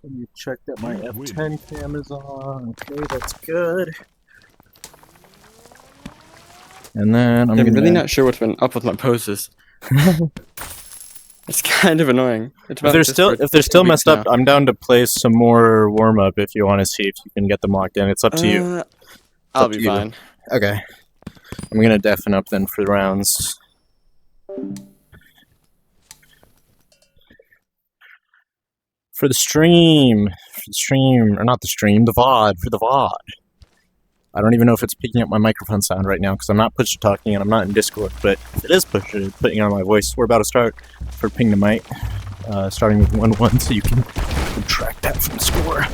Let me check that my F10 cam is on. Okay, that's good. And then I'm really not sure what's been up with my poses. It's kind of annoying. It's if they're still messed up, I'm down to play some more warm up if you want to see if you can get them locked in. It's up to you. I'll be fine. Okay. I'm gonna deafen up then for the rounds. For the stream, or not the stream, the VOD, for the VOD. I don't even know if it's picking up my microphone sound right now because I'm not push talking and I'm not in Discord, but if it is putting on my voice, we're about to start for Ping the Might, starting with 1-1 so you can track that from the score.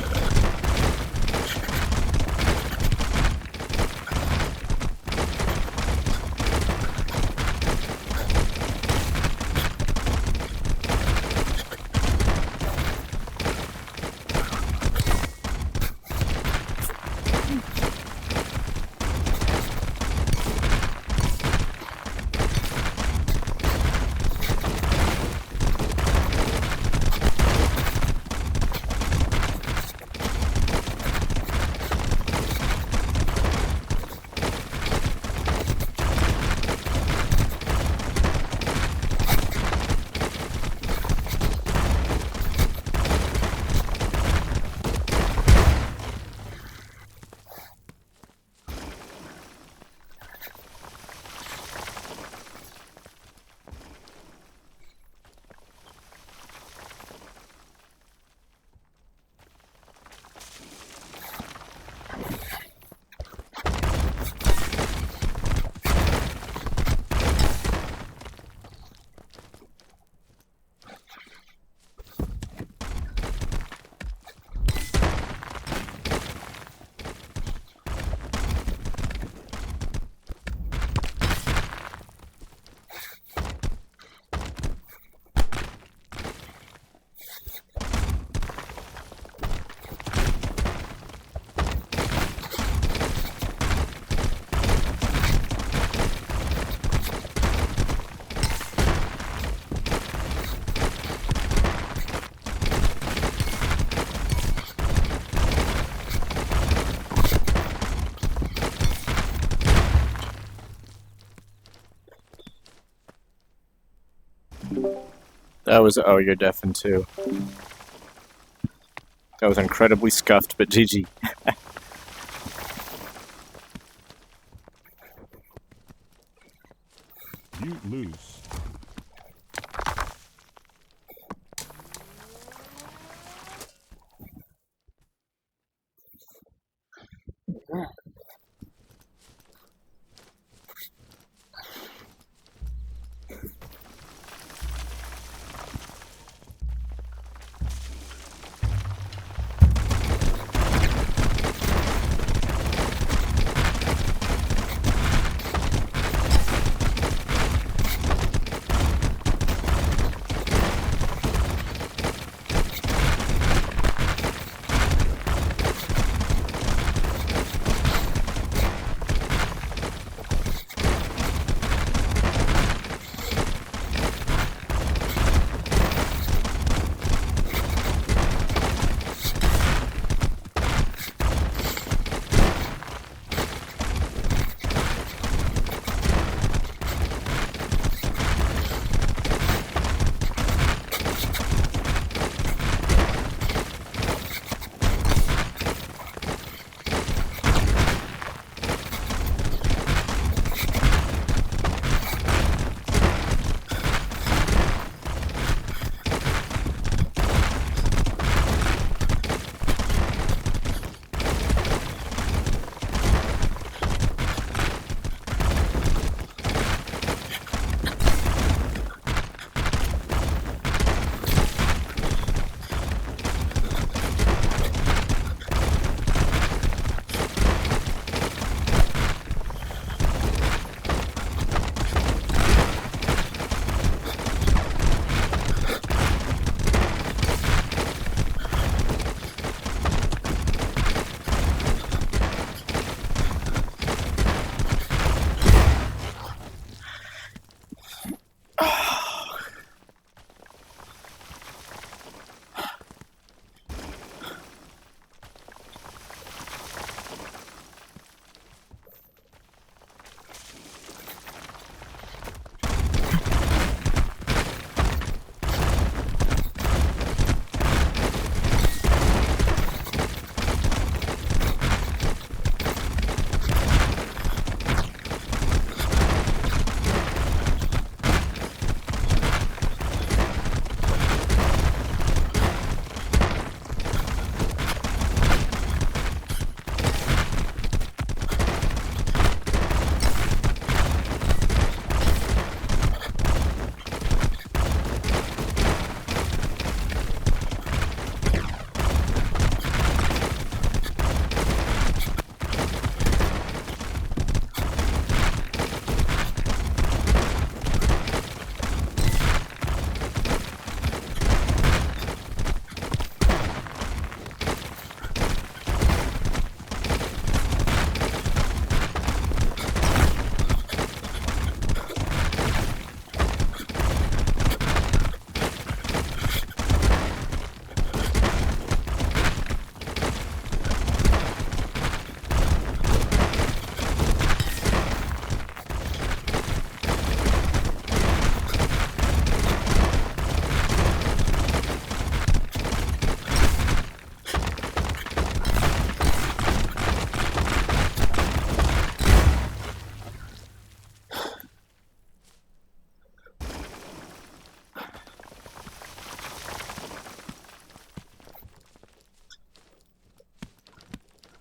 That was, oh, you're deafened too. That was incredibly scuffed, but GG. You lose.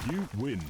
You win.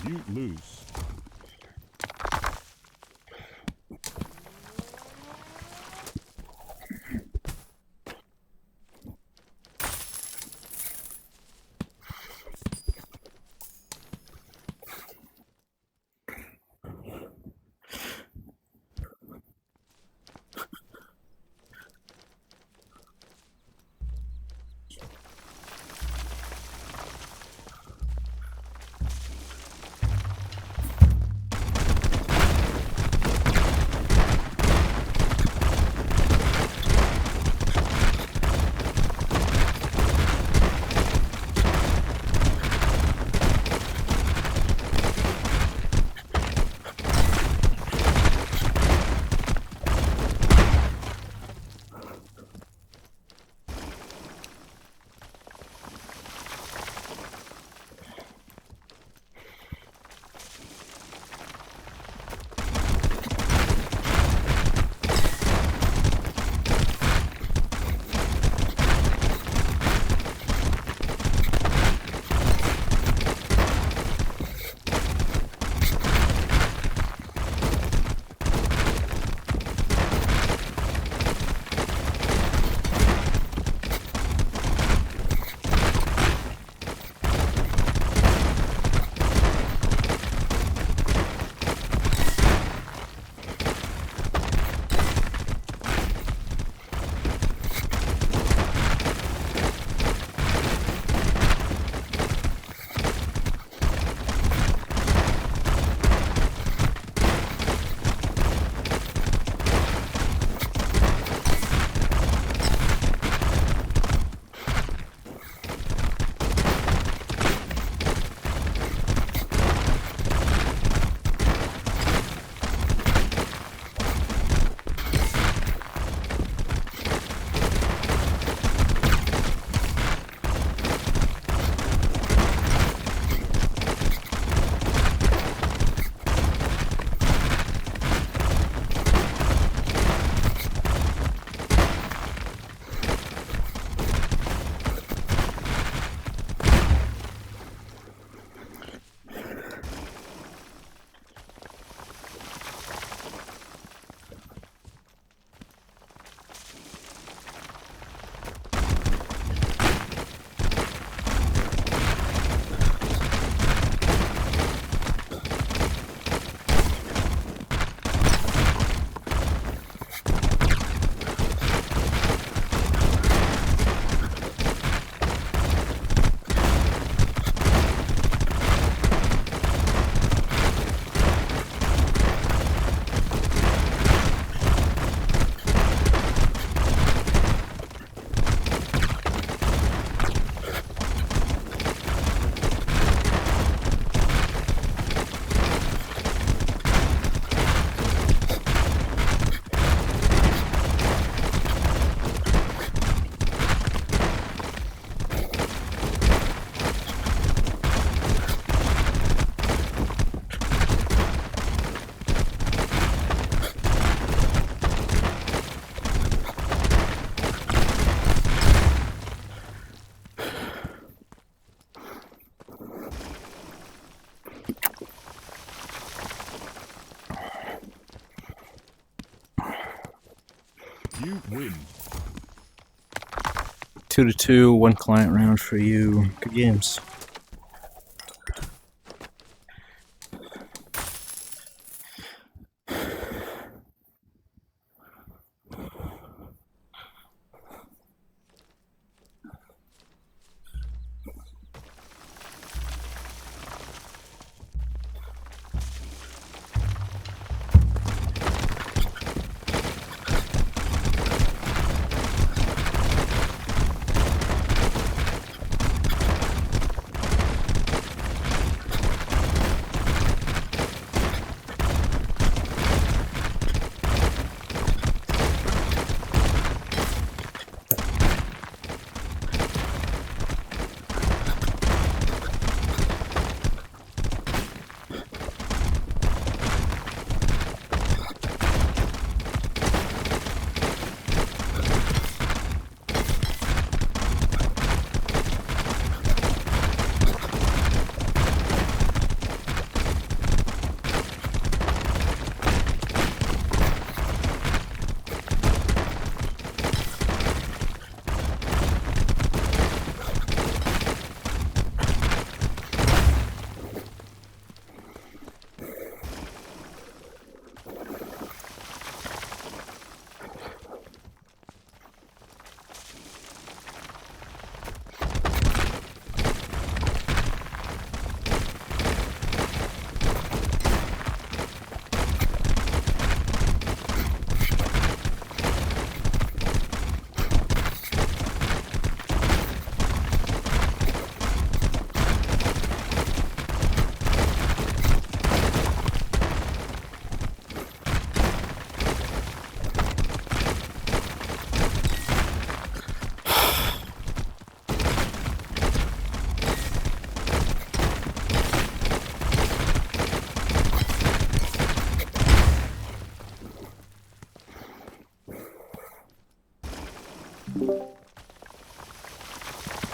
You lose. You win. 2-2, 1 client round for you. Good games.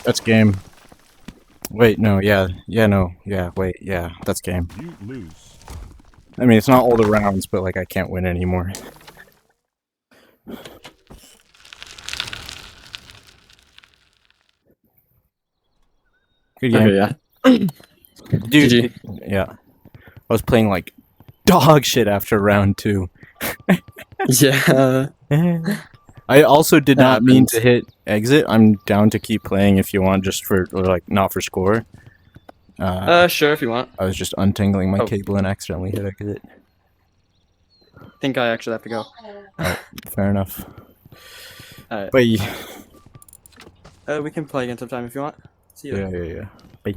That's game. Wait, no, yeah, no, yeah, wait, yeah, that's game. You lose. I mean, it's not all the rounds, but, like, I can't win anymore. Good game. Okay, yeah. Dude, GG. yeah. I was playing, like, dog shit after round 2. Yeah. I also did That not mean to happens. hit exit. I'm down to keep playing if you want, just for, or, like, not for score. Sure, if you want. I was just untangling my Oh. cable and accidentally hit exit. I think I actually have to go. Alright, fair enough. Alright. Bye. We can play again sometime if you want. See ya. Yeah. Bye.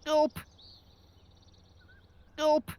Nope. Nope.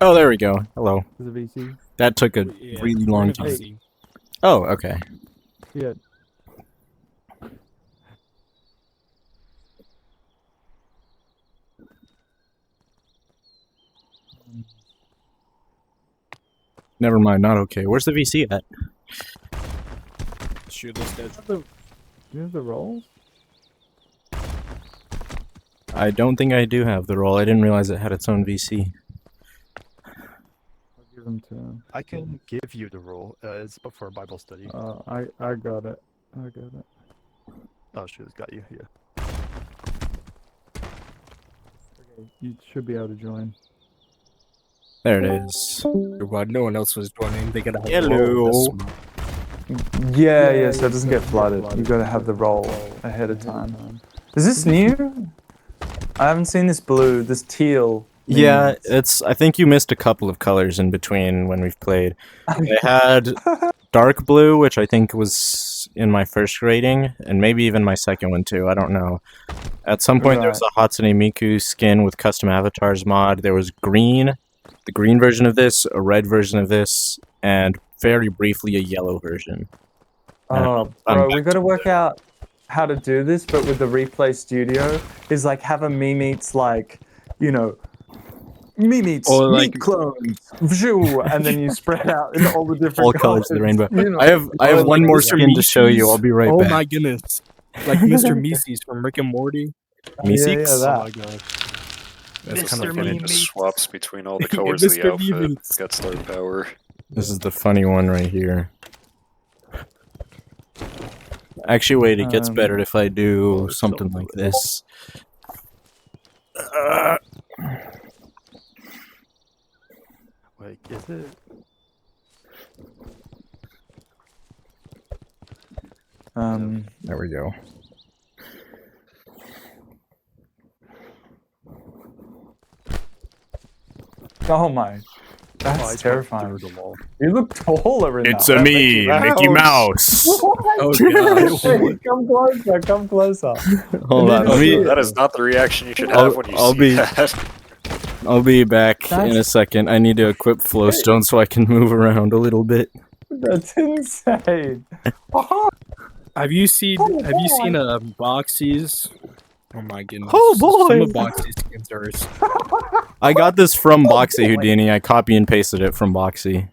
Oh, there we go. Hello. Is it VC? That took a Yeah, really we're long in time. VC. Oh, okay. Yeah. Never mind, not okay. Where's the VC at? Shoot this dead. Do you have the rolls? I don't think I do have the roll. I didn't realize it had its own VC. give him to him. I can give you the role. It's for Bible study. I got it. I got it. Oh, shoot, it's got you. Yeah. Okay, you should be able to join. There it is. Why no one else was joining? They gotta have Hello. Yeah, so it doesn't get flooded. You gotta have the roll ahead of time. Is this new? I haven't seen this blue, this teal. Yeah, it's. I think you missed a couple of colors in between when we've played. They had dark blue, which I think was in my first rating, and maybe even my second one too. I don't know. At some point, there was a Hatsune Miku skin with custom avatars mod. There was green, the green version of this, a red version of this, and very briefly a yellow version. Oh, bro, we gotta work out how to do this, but with the replay studio, is like have a Memeats like, you know, Memeats, Or like- meat clones, phew, and then you spread out in all the different All colors of the rainbow. you know. I have Or one like more Mr. skin to show you. I'll be right Oh back. my goodness. Like Mr. Meeseeks from Rick and Morty. Meeseeks? Yeah, Oh that. my god. That's Mr. kind of funny. It Memeats. just swaps between all the colors of the Mr. outfit. Memeats. Got star power. This is the funny one right here. Actually, wait, it gets better if I do something like this. Wait, is it? There we go. Oh my, that's I terrifying. through the wall. You look taller in It's that. a me, Mickey Mouse. Oh god. Wait, come closer, come closer. Hold on, let me. That is not the reaction you should I'll- have when you I'll see be- that. I'll be back in a That's- second. I need to equip Flowstone so I can move around a little bit. That's insane. Oh, Have you seen Boxy's? Oh my goodness. Oh, boy. Some of Boxy's skins are I got this from Boxy Houdini. I copy and pasted it from Boxy.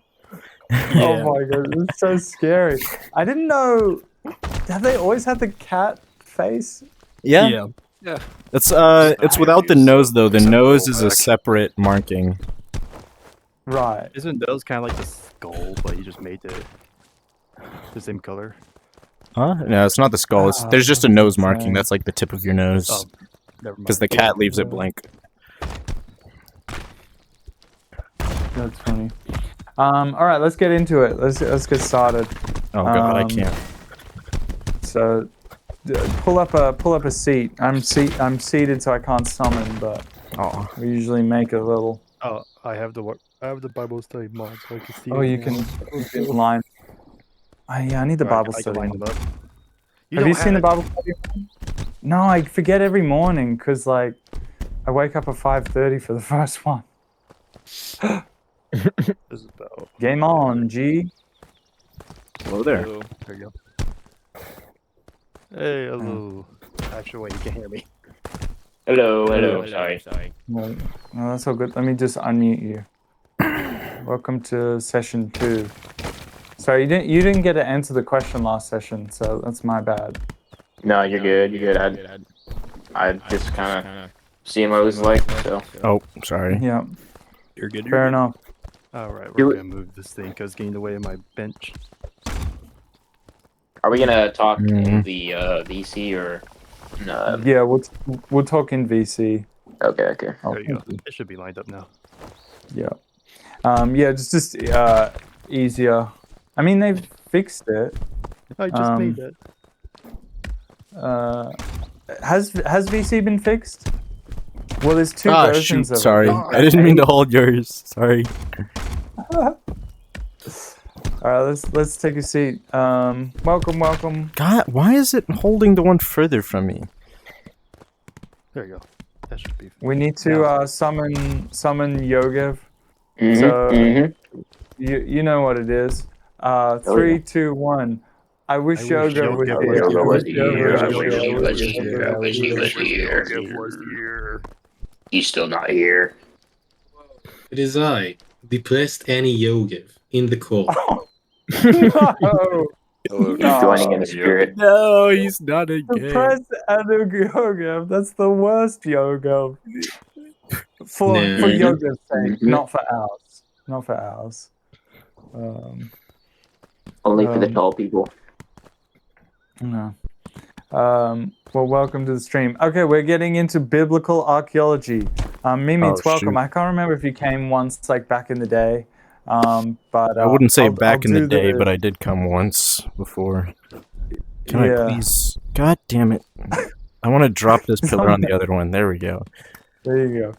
Oh my god, this is so scary. I didn't know. Have they always had the cat face? Yeah. It's without the nose though. The nose is a separate marking. Right. Isn't those kind of like the skull, but you just made it the same color? Huh? No, it's not the skull. It's, there's just a nose marking. That's like the tip of your nose. Oh, never mind. Because the cat leaves it blank. That's funny. All right, let's get into it. Let's get started. Oh god, I can't. So, pull up a seat. I'm seated, so I can't summon, but Oh. we usually make a little. Oh, I have the Bible study mod, so I can see. Oh, it you now. can line. Yeah, I need the Bible I can study. line them up. Have you seen the Bible study? No, I forget every morning because like I wake up at 5:30 for the first one. This is about. Game on, G. Hello there. Hello. There you go. Hey, hello. Actually, wait, you can hear me. Hello. Sorry. No, that's all good. Let me just unmute you. Welcome to session 2. Sorry, you didn't get to answer the question last session, so that's my bad. No, you're good. You're good. I just kind of seeing what it was like. So Oh, sorry. Yeah, You're good. fair enough. Alright, You- we're gonna move this thing because it's getting in the way of my bench. are we gonna talk in Mhm. the VC or? No. Yeah, we'll talk in VC. Okay. Oh, There you go. thank you. It should be lined up now. Yeah. Yeah, just easier. I mean, they've fixed it. I just made that. Has VC been fixed? Well, there's 2 Ah, versions shoot, of sorry. it. I didn't mean to hold yours. Sorry. All right, let's take a seat. Welcome. God, why is it holding the one further from me? There you go. That should be. We need to summon Yogev. Mhm, So- mhm. You know what it is. 3, 2, 1. I wish Yogev was Yogev here. was I wish here. Yogev I was wish he here. was here. I wish he was here. Was here. He's still not here. It is I, depressed Annie Yogev, in the call. No, Hello, He's joining in the spirit. No, he's not a depressed Anug Yogev. That's the worst Yogev. For Nah. Yogev's sake, Mhm. not for ours. not for ours. Only for the tall people. No. Well, welcome to the stream. Okay, we're getting into biblical archaeology. Memeats, welcome. shoot. I can't remember if you came once, like back in the day. But I wouldn't say I'll back in the do day, but I did come once before. Can I Yeah. please? God damn it! I want to drop this pillar on the other one. There we go. There you go.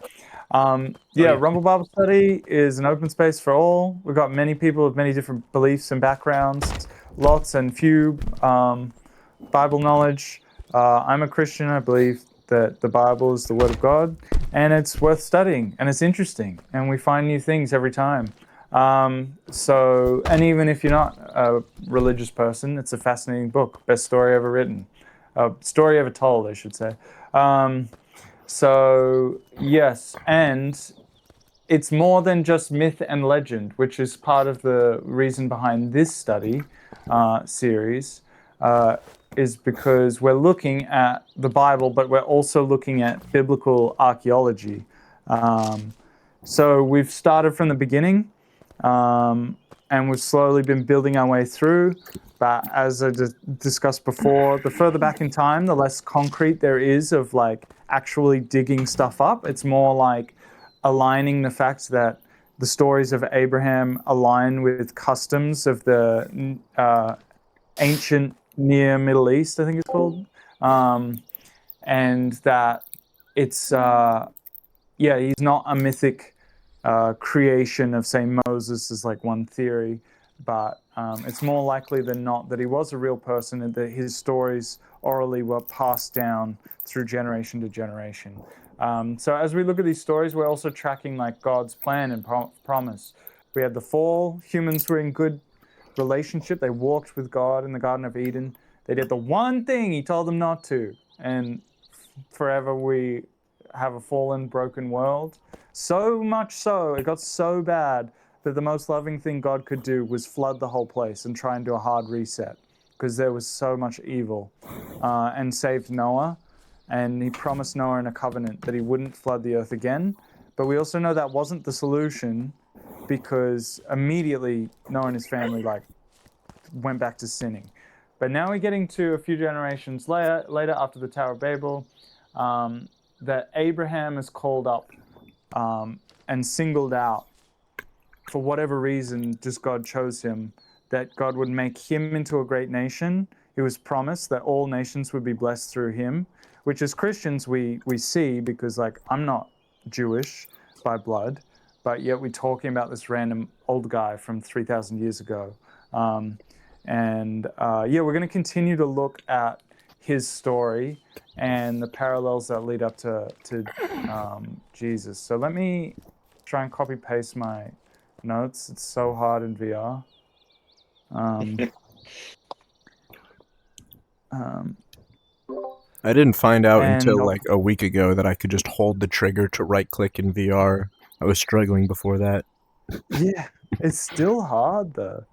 Yeah, Rumble Bible Study is an open space for all. We've got many people with many different beliefs and backgrounds, lots and few Bible knowledge. I'm a Christian. I believe that the Bible is the Word of God, and it's worth studying, and it's interesting, and we find new things every time. And even if you're not a religious person, it's a fascinating book. Best story ever written. Story ever told, I should say. Yes, and it's more than just myth and legend, which is part of the reason behind this study series, is because we're looking at the Bible, but we're also looking at biblical archaeology. So we've started from the beginning, and we've slowly been building our way through. But as I discussed before, the further back in time, the less concrete there is of like actually digging stuff up. It's more like aligning the fact that the stories of Abraham align with customs of the ancient Near Middle East, I think it's called, and that it's he's not a mythic creation of, say, Moses is like one theory, but it's more likely than not that he was a real person and that his stories orally were passed down through generation to generation. So as we look at these stories, we're also tracking like God's plan and promise. We had the fall. Humans were in good relationship. They walked with God in the Garden of Eden. They did the one thing he told them not to. And forever we have a fallen, broken world. So much so, it got so bad that the most loving thing God could do was flood the whole place and try and do a hard reset because there was so much evil, and saved Noah. And he promised Noah in a covenant that he wouldn't flood the earth again. But we also know that wasn't the solution, because immediately Noah and his family went back to sinning. But now we're getting to a few generations later after the Tower of Babel, that Abraham is called up and singled out for whatever reason. Just God chose him, that God would make him into a great nation. It was promised that all nations would be blessed through him, which as Christians we see, because I'm not Jewish by blood, but yet we're talking about this random old guy from 3,000 years ago. We're going to continue to look at his story and the parallels that lead up to Jesus. So let me try and copy paste my notes. It's so hard in VR. I didn't find out until like a week ago that I could just hold the trigger to right click in VR. I was struggling before that. Yeah, it's still hard though.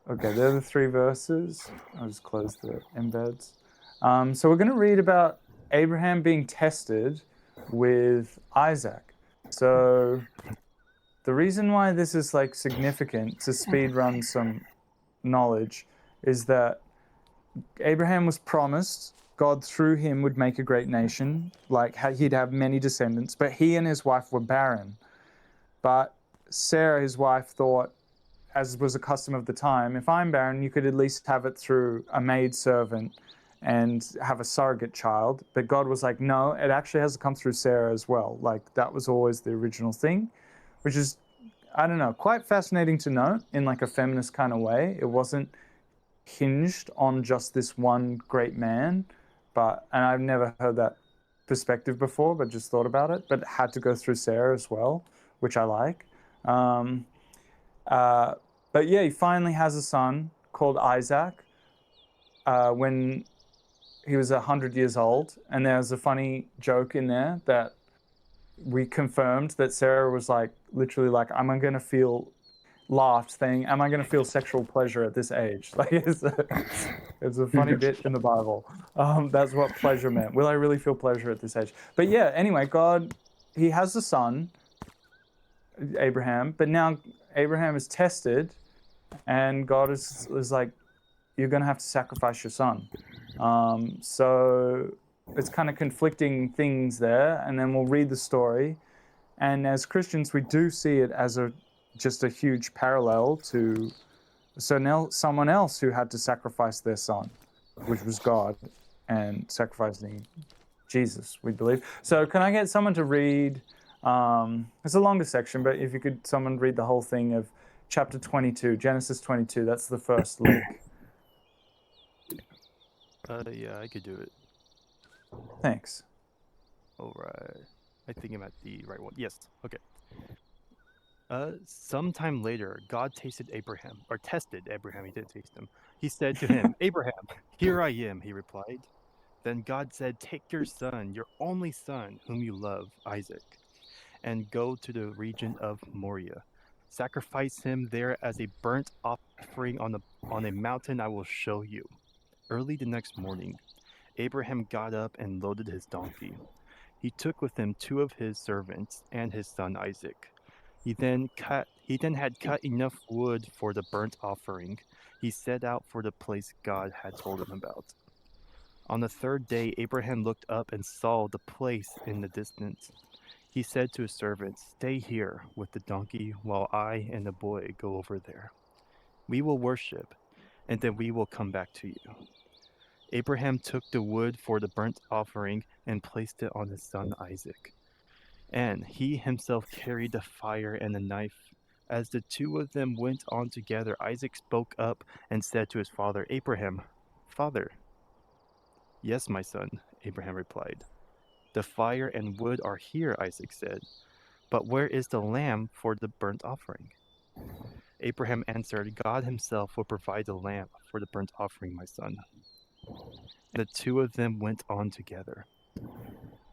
Okay, there are the three verses. I'll just close the embeds. So we're going to read about Abraham being tested with Isaac. So the reason why this is significant to speed run some knowledge is that Abraham was promised God through him would make a great nation, he'd have many descendants, but he and his wife were barren. But Sarah, his wife, thought, as was a custom of the time, if I'm barren, you could at least have it through a maid servant and have a surrogate child. But God was like, no, it actually has to come through Sarah as well. That was always the original thing, which is, I don't know, quite fascinating to note in a feminist kind of way. It wasn't hinged on just this one great man, and I've never heard that perspective before, but just thought about it. But it had to go through Sarah as well, which I like. But yeah, he finally has a son called Isaac when he was 100 years old. And there's a funny joke in there that we confirmed that Sarah was literally am I going to feel am I going to feel sexual pleasure at this age? It's a funny bit in the Bible. That's what pleasure meant. Will I really feel pleasure at this age? But yeah, anyway, God, he has a son, Abraham, but now Abraham is tested, and God is like, you're going to have to sacrifice your son. So it's kind of conflicting things there, and then we'll read the story. And as Christians, we do see it as just a huge parallel to now someone else who had to sacrifice their son, which was God, and sacrificing Jesus, we believe. So can I get someone to read, it's a longer section, but if you could, someone read the whole thing of chapter 22, Genesis 22, that's the first link. Yeah, I could do it. Thanks. All right. I think I'm at the right one. Yes. Okay. Sometime later, God tested Abraham. He didn't taste him. He said to him, Abraham, here I am, he replied. Then God said, take your son, your only son, whom you love, Isaac, and go to the region of Moriah. Sacrifice him there as a burnt offering on a mountain I will show you. Early the next morning, Abraham got up and loaded his donkey. He took with him 2 of his servants and his son Isaac. He then had cut enough wood for the burnt offering. He set out for the place God had told him about. On the 3rd day, Abraham looked up and saw the place in the distance. He said to his servants, stay here with the donkey while I and the boy go over there. We will worship, and then we will come back to you. Abraham took the wood for the burnt offering and placed it on his son Isaac. And he himself carried the fire and the knife. As the 2 of them went on together, Isaac spoke up and said to his father, Abraham, Father. Yes, my son, Abraham replied. The fire and wood are here, Isaac said. But where is the lamb for the burnt offering? Abraham answered, God himself will provide the lamb for the burnt offering, my son. And the 2 of them went on together.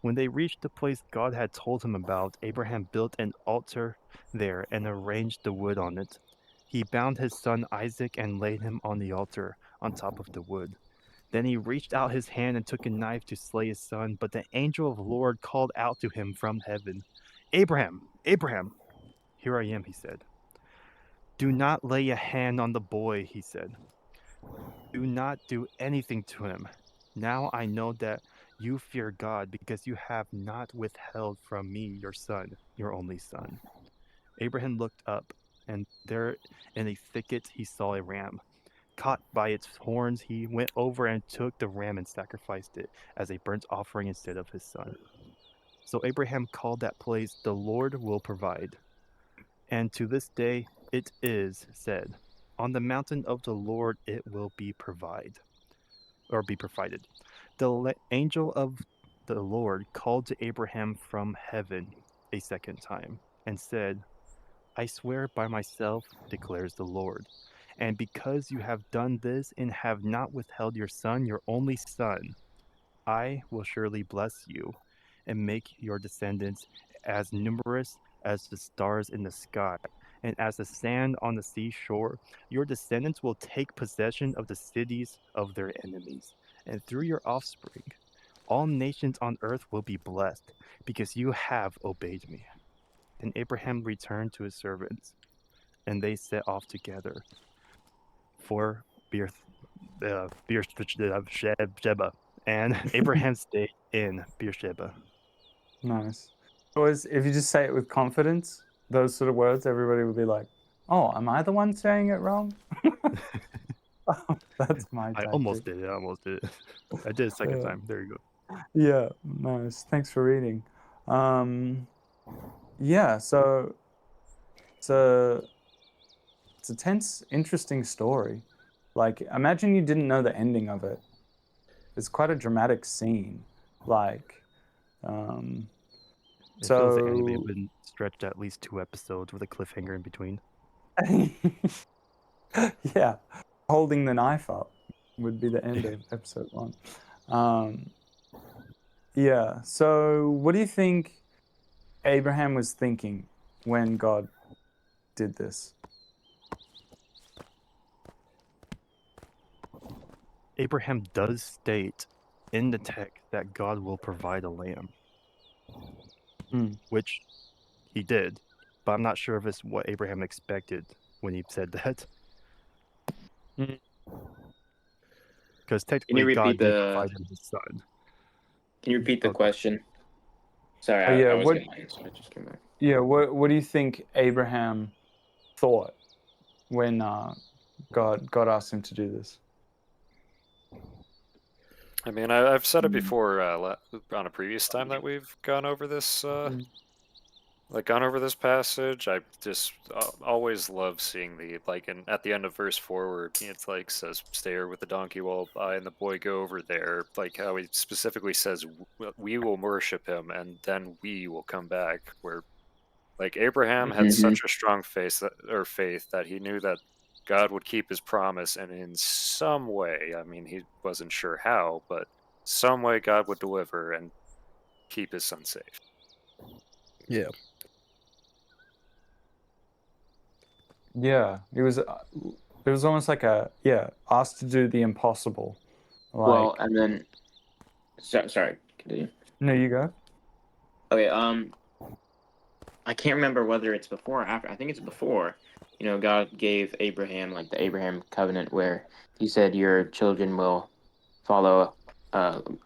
When they reached the place God had told him about, Abraham built an altar there and arranged the wood on it. He bound his son Isaac and laid him on the altar on top of the wood. Then he reached out his hand and took a knife to slay his son, but the angel of the Lord called out to him from heaven, Abraham, Abraham! Here I am, he said. Do not lay a hand on the boy, he said. Do not do anything to him. Now I know that you fear God because you have not withheld from me your son, your only son. Abraham looked up, and there in a thicket he saw a ram. Caught by its horns, he went over and took the ram and sacrificed it as a burnt offering instead of his son. So Abraham called that place, the Lord will provide. And to this day it is said, on the mountain of the Lord it will be provided. The angel of the Lord called to Abraham from heaven a second time and said, I swear by myself, declares the Lord, and because you have done this and have not withheld your son, your only son, I will surely bless you and make your descendants as numerous as the stars in the sky and as the sand on the seashore. Your descendants will take possession of the cities of their enemies, and through your offspring, all nations on earth will be blessed because you have obeyed me. Then Abraham returned to his servants, and they set off together for Beersheba, and Abraham stayed in Beersheba. Nice. Always, if you just say it with confidence, those sort of words, everybody will be like, oh, am I the one saying it wrong? Oh, that's my I tactic. almost did it. I did it second time. There you go. Yeah, nice. Thanks for reading. Yeah, so it's a tense, interesting story. Like, imagine you didn't know the ending of it. It's quite a dramatic scene. Like, It feels the anime have been stretched at least 2 episodes with a cliffhanger in between. Yeah, holding the knife up would be the end of episode 1. Yeah, so what do you think Abraham was thinking when God did this? Abraham does state in the text that God will provide a lamb, which he did. but I'm not sure if it's what Abraham expected when he said that. Mm. Because Can you technically, God repeat did the? provide him his son. Can you repeat the Okay. question? Sorry, Yeah, I was what? getting my answer. I just came back. Yeah, what do you think Abraham thought when God asked him to do this? I mean, I've said it before on a previous time that we've gone over this, gone over this passage. I just always love seeing at the end of verse 4 where it's like says, "Stay here with the donkey while I and the boy go over there." Like how he specifically says, "We will worship him, and then we will come back." Where like Abraham had Mhm. such a strong faith that he knew that God would keep his promise, and in some way, I mean, he wasn't sure how, but some way God would deliver and keep his son safe. Yeah. Yeah, it was almost like asked to do the impossible. Well, and then, sorry, continue. No, you go. Okay, I can't remember whether it's before or after. I think it's before. God gave Abraham like the Abraham covenant where he said your children will follow,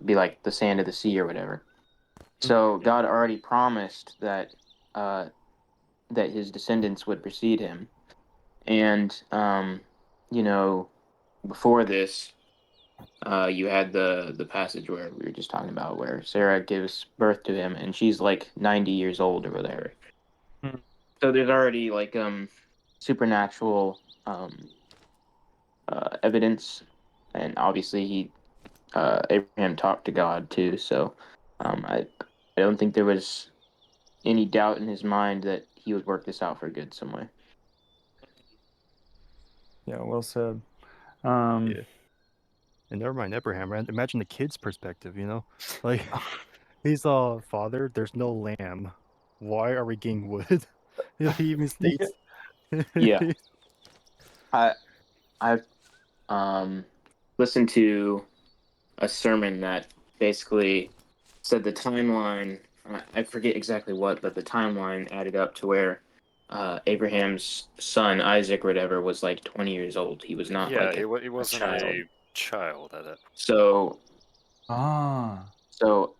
be like the sand of the sea or whatever. So God already promised that his descendants would precede him, and before this, you had the passage where we were just talking about where Sarah gives birth to him, and she's like 90 years old or whatever. Hmm. So there's already supernatural evidence, and obviously Abraham talked to God too. So I don't think there was any doubt in his mind that he would work this out for good some way. Yeah, well said. Yeah. And never mind Abraham, right? Imagine the kid's perspective, Like, he's father, there's no lamb. Why are we getting wood? He even states. Yeah, I I've listened to a sermon that basically said the timeline. I forget exactly what, but the timeline added up to where Abraham's son Isaac, or whatever, was like 20 years old. He was not Yeah, like he a wasn't child. a child at it. So Ah, so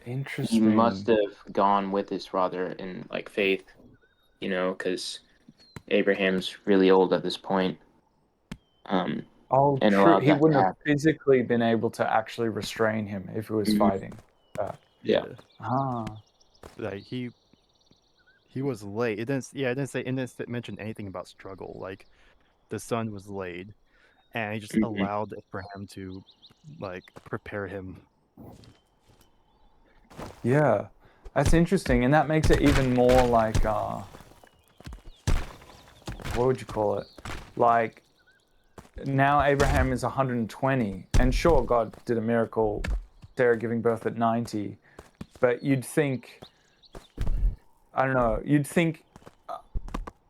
he must interesting. have gone with his father in like faith, because Abraham's really old at this point. Oh, And true. allowed He that to wouldn't have happen. physically been able to actually restrain him if he was Mhm. fighting back. Yeah. Ah, Like he was late. It didn't mention anything about struggle. Like the son was laid, and he just Mhm. allowed Abraham to prepare him. yeah. That's interesting, and that makes it even more like what would you call it? Like now Abraham is 120, and sure, God did a miracle, Sarah giving birth at 90, but you'd think, I don't know,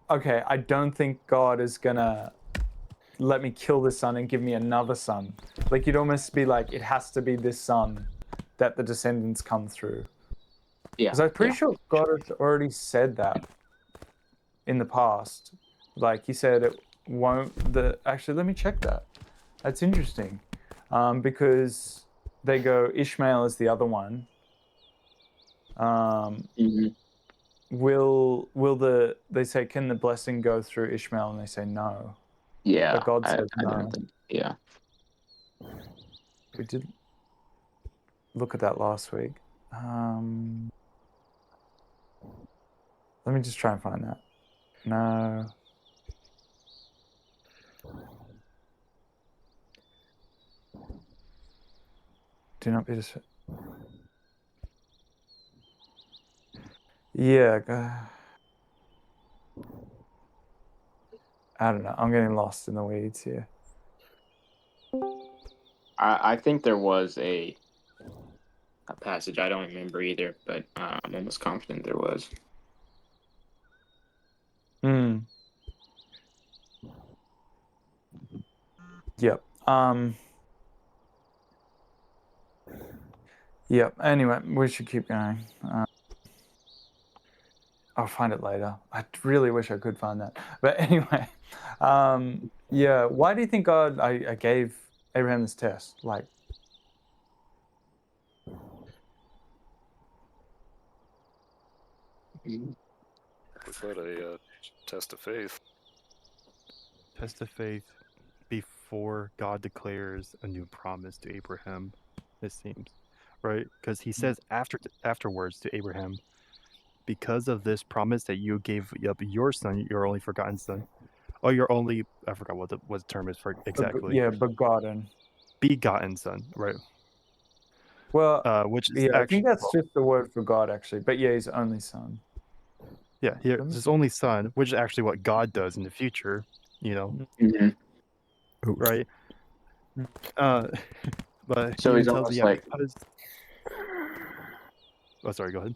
okay, I don't think God is gonna let me kill this son and give me another son. Like you'd almost be like, it has to be this son that the descendants come through. Yeah. Because I'm pretty Yeah. sure God has already said that in the past. Like he said it won't actually let me check that. That's interesting. Because they go Ishmael is the other one. Mhm. They say can the blessing go through Ishmael, and they say no. Yeah. But God I says I no. don't think. Yeah. We did look at that last week. Let me just try and find that. No. Do not be dis. Yeah. I don't know. I'm getting lost in the weeds here. I think there was a passage. I don't remember either, but I'm almost confident there was. Hmm. Yep. Yep. Anyway, we should keep going. I'll find it later. I really wish I could find that. But anyway, yeah. Why do you think God? I gave Abraham this test. Like, We put a test of faith. Test of faith before God declares a new promise to Abraham, it seems, right? Because he says afterwards to Abraham, because of this promise that you gave up your son, your only forgotten son, or your only, I forgot what the term is for exactly. yeah, begotten. Begotten son, right? Well, Which is yeah, I actually, think that's just the word for God, actually. But yeah, his only son. yeah, his only son, which is actually what God does in the future, hmm right? But So he he's tells me, almost like because. Oh, sorry. Go ahead.